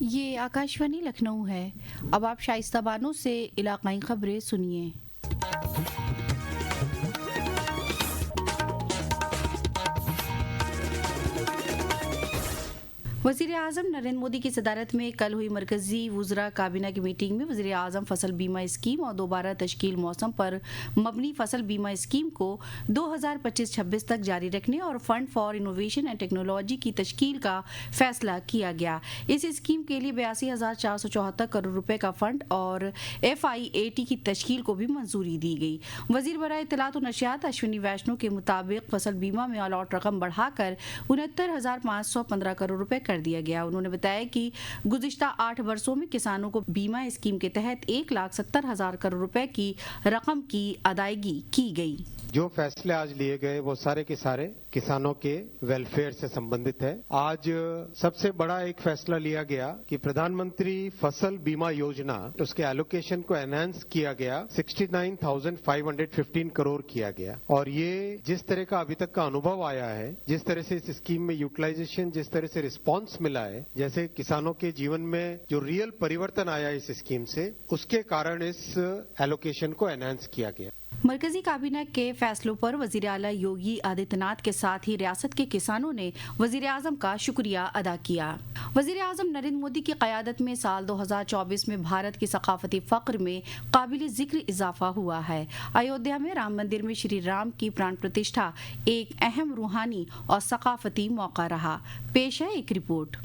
ये आकाशवाणी लखनऊ है। अब आप शाइस्ता बानो से इलाकाई खबरें सुनिए। वज़ीर आज़म नरेंद्र मोदी की सदारत में कल हुई मरकजी वुज़रा काबीना की मीटिंग में वज़ीर आज़म फसल बीमा स्कीम और दोबारा तश्कील मौसम पर मबनी फसल बीमा स्कीम को 2025-26 तक जारी रखने और fund for innovation and technology की तश्कील का फैसला किया गया। इस स्कीम के लिए 82,474 करोड़ रुपए का फंड और FIAT की तश्कील को भी मंजूरी दी गई। वज़ीर बराए इत्तलात और नशियात अश्विनी वैष्णो के मुताबिक फसल बीमा में अलॉट रकम बढ़ाकर 69,515 करोड़ रुपए कर दिया गया। उन्होंने बताया कि गुज़िश्ता 8 वर्षों में किसानों को बीमा स्कीम के तहत 1,70,000 करोड़ रुपए की रकम की अदायगी की गई। जो फैसले आज लिए गए वो सारे के सारे किसानों के वेलफेयर से संबंधित है। आज सबसे बड़ा एक फैसला लिया गया कि प्रधानमंत्री फसल बीमा योजना उसके एलोकेशन को एनहांस किया गया, 69,515 करोड़ किया गया। और ये जिस तरह का अभी तक का अनुभव आया है, जिस तरह से इस स्कीम में यूटिलाइजेशन, जिस तरह से रिस्पांस मिला है, जैसे किसानों के जीवन में जो रियल परिवर्तन आया इस स्कीम से, उसके कारण इस एलोकेशन को एनहांस किया गया। मरकजी काबीना के फैसलों पर वजीर आला योगी आदित्यनाथ के साथ ही रियासत के किसानों ने वजीर आजम का शुक्रिया अदा किया। वजीर आजम नरेंद्र मोदी की क़यादत में साल 2024 में भारत की सकाफती फ़क्र में काबिल जिक्र इजाफा हुआ है। अयोध्या में राम मंदिर में श्री राम की प्राण प्रतिष्ठा एक अहम रूहानी और सकाफती मौका रहा। पेश है एक रिपोर्ट।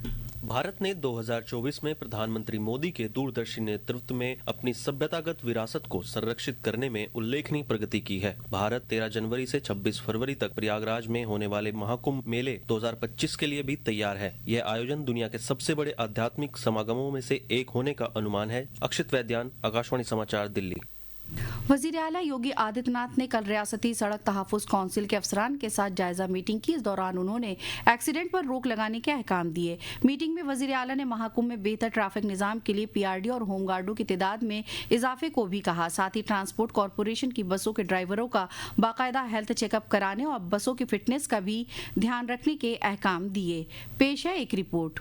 भारत ने 2024 में प्रधानमंत्री मोदी के दूरदर्शी नेतृत्व में अपनी सभ्यतागत विरासत को संरक्षित करने में उल्लेखनीय प्रगति की है। भारत 13 जनवरी से 26 फरवरी तक प्रयागराज में होने वाले महाकुंभ मेले 2025 के लिए भी तैयार है। यह आयोजन दुनिया के सबसे बड़े आध्यात्मिक समागमों में से एक होने का अनुमान है। अक्षित वैद्यान, आकाशवाणी समाचार, दिल्ली। वज़ीर आला योगी आदित्यनाथ ने कल रियासती सड़क तहफ़्फ़ुज़ कौंसिल के अफसरान के साथ जायजा मीटिंग की। इस दौरान उन्होंने एक्सीडेंट पर रोक लगाने के अहकाम दिए। मीटिंग में वज़ीर आला ने महाकुंभ में बेहतर ट्रैफिक निज़ाम के लिए PRD और होमगार्डों की तादाद में इजाफे को भी कहा। साथ ही ट्रांसपोर्ट कॉरपोरेशन की बसों के ड्राइवरों का बाकायदा हेल्थ चेकअप कराने और बसों की फिटनेस का भी ध्यान रखने के अहकाम दिए। पेश है एक रिपोर्ट।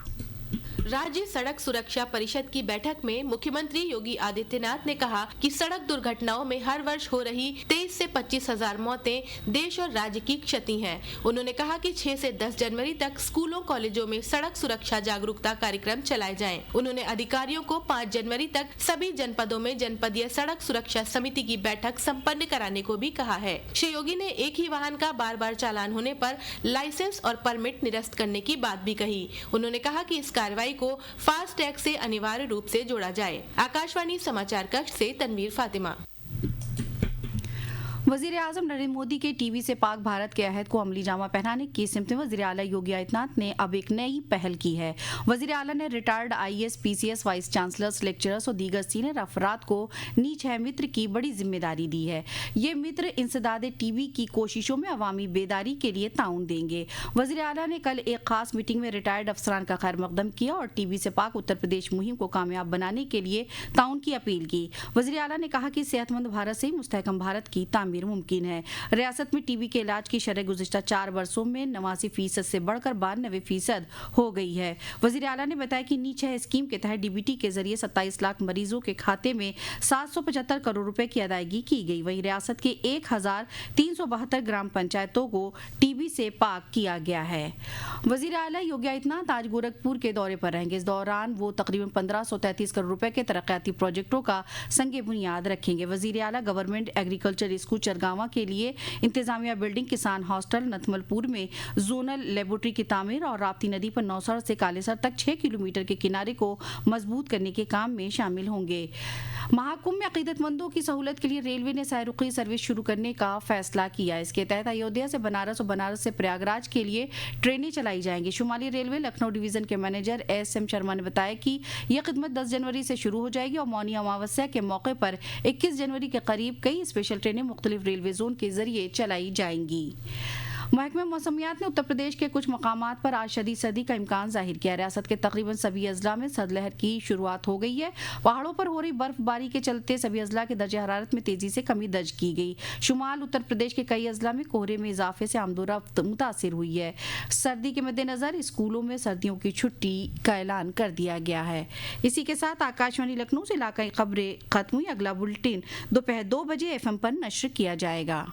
राज्य सड़क सुरक्षा परिषद की बैठक में मुख्यमंत्री योगी आदित्यनाथ ने कहा कि सड़क दुर्घटनाओं में हर वर्ष हो रही 23 से 25 हजार मौतें देश और राज्य की क्षति हैं। उन्होंने कहा कि 6 से 10 जनवरी तक स्कूलों कॉलेजों में सड़क सुरक्षा जागरूकता कार्यक्रम चलाए जाएं। उन्होंने अधिकारियों को 5 जनवरी तक सभी जनपदों में जनपदीय सड़क सुरक्षा समिति की बैठक संपन्न कराने को भी कहा है। श्री योगी ने एक ही वाहन का बार बार चालान होने पर लाइसेंस और परमिट निरस्त करने की बात भी कही। उन्होंने कहा कि इस कार्रवाई को फास्ट टैग से अनिवार्य रूप से जोड़ा जाए। आकाशवाणी समाचार कक्ष से तनवीर फातिमा। वज़ीर आज़म नरेंद्र मोदी के टीवी से पाक भारत के अहद को अमली जामा पहनाने की सिमत में वज़ीर आला योगी आदित्यनाथ ने अब एक नई पहल की है। वज़ीर आला ने retired IAS, PCS, vice chancellors, lecturers और दीगर सीनियर अफराद को नीच है मित्र की बड़ी जिम्मेदारी दी है। ये मित्र इंसदाद टीवी की कोशिशों में अवामी बेदारी के लिए ताउन देंगे। वज़ीर आला ने कल एक खास मीटिंग में रिटायर्ड अफसरान का खैर मकदम किया और टीवी से पाक उत्तर प्रदेश मुहिम को कामयाब बनाने के लिए ताउन की अपील की। वज़ीर आला ने कहा कि सेहतमंद भारत से ही मुस्तहकम भारत की तामीर मुमकिन है। रियासत में टीबी के इलाज की शरह गुज़िश्ता 4 वर्षों में 89% से बढ़कर 92% हो गई है। वज़ीर आला ने बताया कि नीच है स्कीम के तहत DBT के जरिए 27 लाख मरीजों के खाते में 775 करोड़ रुपए की अदायगी की गई। वहीं रियासत के 1372 ग्राम पंचायतों को टीबी से पाक किया गया है। वज़ीर आला योगी आदित्यनाथ आज गोरखपुर के दौरे पर रहेंगे। इस दौरान वो तकरीबन 1533 करोड़ रुपए के तरक्याती प्रोजेक्टों का संगे बुनियाद रखेंगे। वज़ीर आला गवर्नमेंट एग्रीकल्चर स्कूल चरगावा के लिए इंतजामिया बिल्डिंग, किसान हॉस्टल, नथमलपुर में जोनल लेबोरेटरी की तामीर और राप्ती नदी पर नौसर से कालेसर तक 6 किलोमीटर के किनारे को मजबूत करने के काम में शामिल होंगे। महाकुंभ में अकीदतमंदों की सहूलत के लिए रेलवे ने सैरुकी सर्विस शुरू करने का फैसला किया। इसके तहत अयोध्या से बनारस और बनारस से प्रयागराज के लिए ट्रेनें चलाई जाएंगी। शुमाली रेलवे लखनऊ डिवीजन के मैनेजर SM शर्मा ने बताया कि यह खिदमत 10 जनवरी से शुरू हो जाएगी और मौनी अमावस्या के मौके पर 21 जनवरी के करीब कई स्पेशल ट्रेनें मुख्तलिफ रेलवे जोन के जरिए चलाई जाएंगी। महकमे मौसमियात ने उत्तर प्रदेश के कुछ मकामात पर आज शदीद सर्दी का इम्कान जाहिर किया। रियासत के तकरीबन सभी अजला में सर्द लहर की शुरुआत हो गई है। पहाड़ों पर हो रही बर्फबारी के चलते सभी अजला के दर्जे हरारत में तेजी से कमी दर्ज की गई। शुमाल उत्तर प्रदेश के कई अजला में कोहरे में इजाफे से आमदोरफ्त मुतासिर हुई है। सर्दी के मद्देनजर स्कूलों में सर्दियों की छुट्टी का ऐलान कर दिया गया है। इसी के साथ आकाशवाणी लखनऊ से इलाकाई खबरें खत्म हुई। अगला बुलेटिन दोपहर 2 बजे FM पर नश्र किया जाएगा।